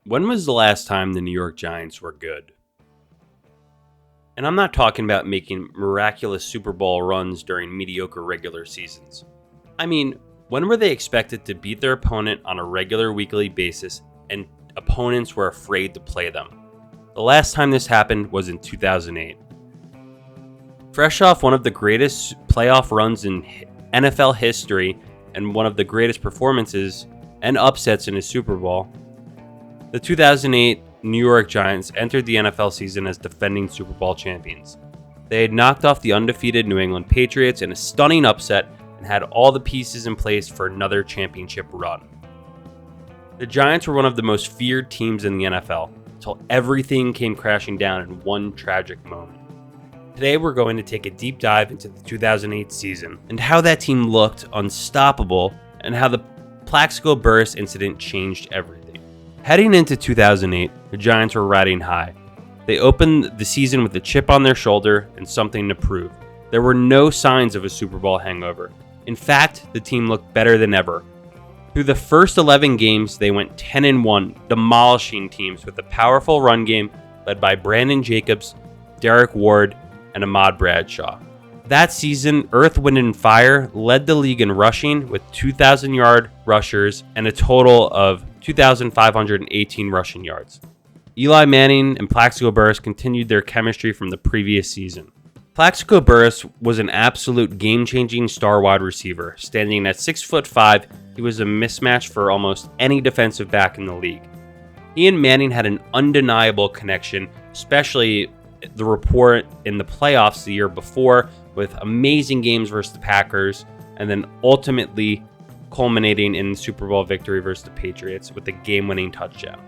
When was the last time the New York Giants were good? And I'm not talking about making miraculous Super Bowl runs during mediocre regular seasons. I mean, when were they expected to beat their opponent on a regular weekly basis and opponents were afraid to play them? The last time this happened was in 2008. Fresh off one of the greatest playoff runs in NFL history and one of the greatest performances and upsets in a Super Bowl, the 2008 New York Giants entered the NFL season as defending Super Bowl champions. They had knocked off the undefeated New England Patriots in a stunning upset and had all the pieces in place for another championship run. The Giants were one of the most feared teams in the NFL until everything came crashing down in one tragic moment. Today we're going to take a deep dive into the 2008 season and how that team looked unstoppable and how the Plaxico Burus incident changed everything. Heading into 2008, the Giants were riding high. They opened the season with a chip on their shoulder and something to prove. There were no signs of a Super Bowl hangover. In fact, the team looked better than ever. Through the first 11 games, they went 10-1, demolishing teams with a powerful run game led by Brandon Jacobs, Derek Ward, and Ahmad Bradshaw. That season, Earth, Wind & Fire led the league in rushing with 2,000-yard rushers and a total of 2,518 rushing yards. Eli Manning and Plaxico Burus continued their chemistry from the previous season. Plaxico Burus was an absolute game-changing star wide receiver. Standing at 6'5", he was a mismatch for almost any defensive back in the league. He and Manning had an undeniable connection, especially the report in the playoffs the year before, with amazing games versus the Packers, and then ultimately culminating in the Super Bowl victory versus the Patriots with a game-winning touchdown.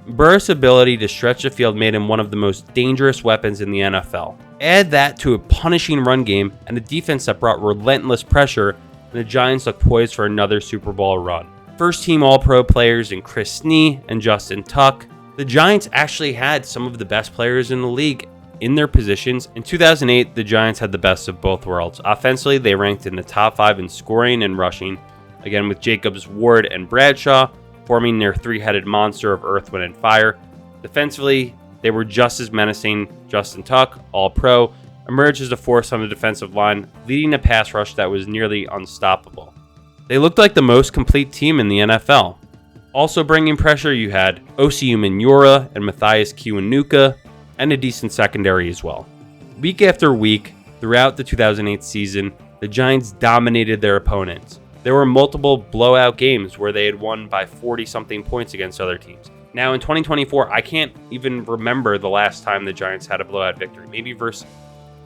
Burris' ability to stretch the field made him one of the most dangerous weapons in the NFL. Add that to a punishing run game and a defense that brought relentless pressure, and the Giants looked poised for another Super Bowl run. First-team All-Pro players in Chris Snee and Justin Tuck, the Giants actually had some of the best players in the league in their positions. In 2008, the Giants had the best of both worlds. Offensively, they ranked in the top 5 in scoring and rushing, again with Jacobs, Ward, and Bradshaw forming their three-headed monster of Earth, Wind, and Fire. Defensively, they were just as menacing. Justin Tuck, All-Pro, emerged as a force on the defensive line, leading a pass rush that was nearly unstoppable. They looked like the most complete team in the NFL. Also bringing pressure, you had Osi Umenyiora and Matthias Kiwanuka, and a decent secondary as well. Week after week, throughout the 2008 season, the Giants dominated their opponents. There were multiple blowout games where they had won by 40-something points against other teams. Now in 2024, I can't even remember the last time the Giants had a blowout victory. Maybe versus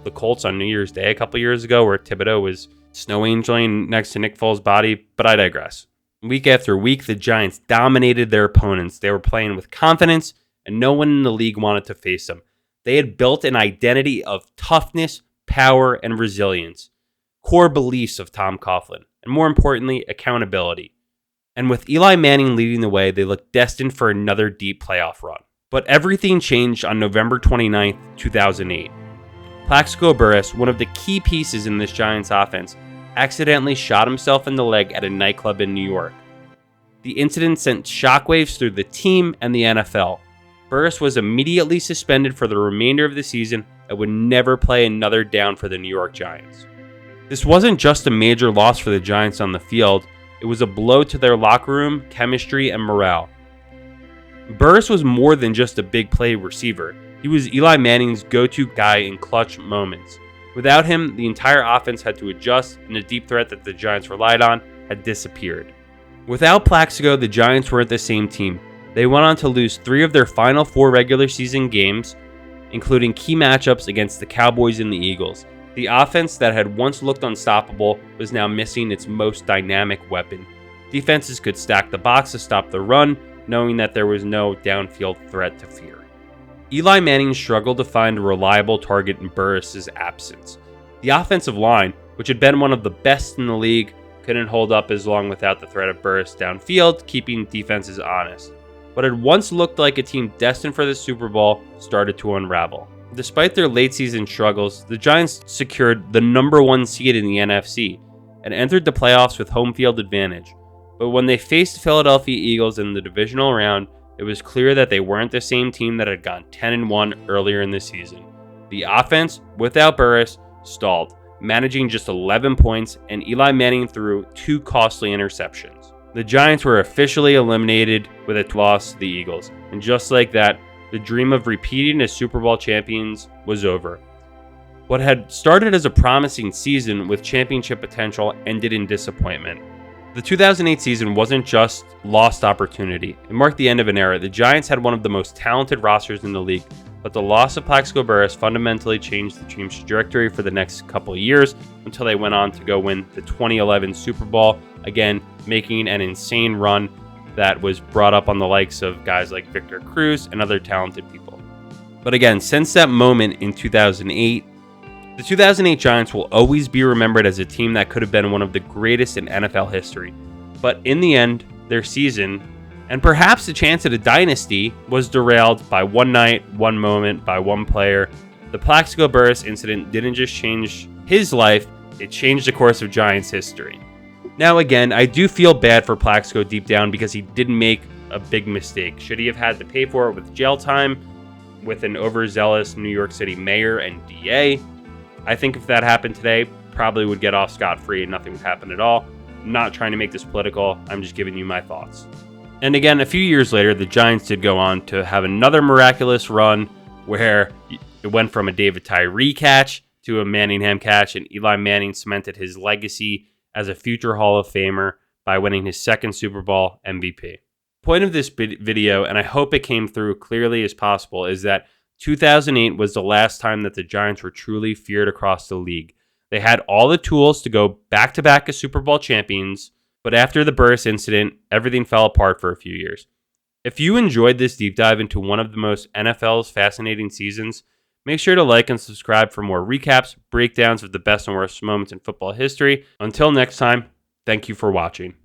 the Colts on New Year's Day a couple years ago where Thibodeau was snow angeling next to Nick Foles' body, but I digress. Week after week, the Giants dominated their opponents. They were playing with confidence, and no one in the league wanted to face them. They had built an identity of toughness, power, and resilience, core beliefs of Tom Coughlin, and more importantly, accountability. And with Eli Manning leading the way, they looked destined for another deep playoff run. But everything changed on November 29th, 2008. Plaxico Burus, one of the key pieces in this Giants offense, accidentally shot himself in the leg at a nightclub in New York. The incident sent shockwaves through the team and the NFL. Burus was immediately suspended for the remainder of the season and would never play another down for the New York Giants. This wasn't just a major loss for the Giants on the field, it was a blow to their locker room, chemistry, and morale. Burus was more than just a big play receiver. He was Eli Manning's go-to guy in clutch moments. Without him, the entire offense had to adjust, and the deep threat that the Giants relied on had disappeared. Without Plaxico, the Giants weren't the same team. They went on to lose 3 of their final 4 regular season games, including key matchups against the Cowboys and the Eagles. The offense that had once looked unstoppable was now missing its most dynamic weapon. Defenses could stack the box to stop the run, knowing that there was no downfield threat to fear. Eli Manning struggled to find a reliable target in Burris' absence. The offensive line, which had been one of the best in the league, couldn't hold up as long without the threat of Burris downfield, keeping defenses honest. What had once looked like a team destined for the Super Bowl started to unravel. Despite their late season struggles, the Giants secured the number 1 seed in the NFC and entered the playoffs with home field advantage. But when they faced the Philadelphia Eagles in the divisional round, it was clear that they weren't the same team that had gone 10-1 earlier in the season. The offense, without Burus, stalled, managing just 11 points, and Eli Manning threw 2 costly interceptions. The Giants were officially eliminated with a loss to the Eagles, and just like that, the dream of repeating as Super Bowl champions was over. What had started as a promising season with championship potential ended in disappointment. The 2008 season wasn't just lost opportunity. It marked the end of an era. The Giants had one of the most talented rosters in the league, but the loss of Plaxico Burus fundamentally changed the team's trajectory for the next couple of years until they went on to go win the 2011 Super Bowl, again making an insane run that was brought up on the likes of guys like Victor Cruz and other talented people. But again, since that moment in 2008, the 2008 Giants will always be remembered as a team that could have been one of the greatest in NFL history. But in the end, their season, and perhaps the chance at a dynasty, was derailed by one night, one moment, by one player. The Plaxico Burus incident didn't just change his life, it changed the course of Giants history. Now again, I do feel bad for Plaxico deep down because he didn't make a big mistake. Should he have had to pay for it with jail time, with an overzealous New York City mayor and DA? I think if that happened today, probably would get off scot-free and nothing would happen at all. I'm not trying to make this political, I'm just giving you my thoughts. And again, a few years later, the Giants did go on to have another miraculous run where it went from a David Tyree catch to a Manningham catch, and Eli Manning cemented his legacy as a future Hall of Famer by winning his second Super Bowl MVP. Point of this video, and I hope it came through clearly as possible, is that 2008 was the last time that the Giants were truly feared across the league. They had all the tools to go back-to-back as Super Bowl champions, but after the Burus incident, everything fell apart for a few years. If you enjoyed this deep dive into one of the most NFL's fascinating seasons, make sure to like and subscribe for more recaps, breakdowns of the best and worst moments in football history. Until next time, thank you for watching.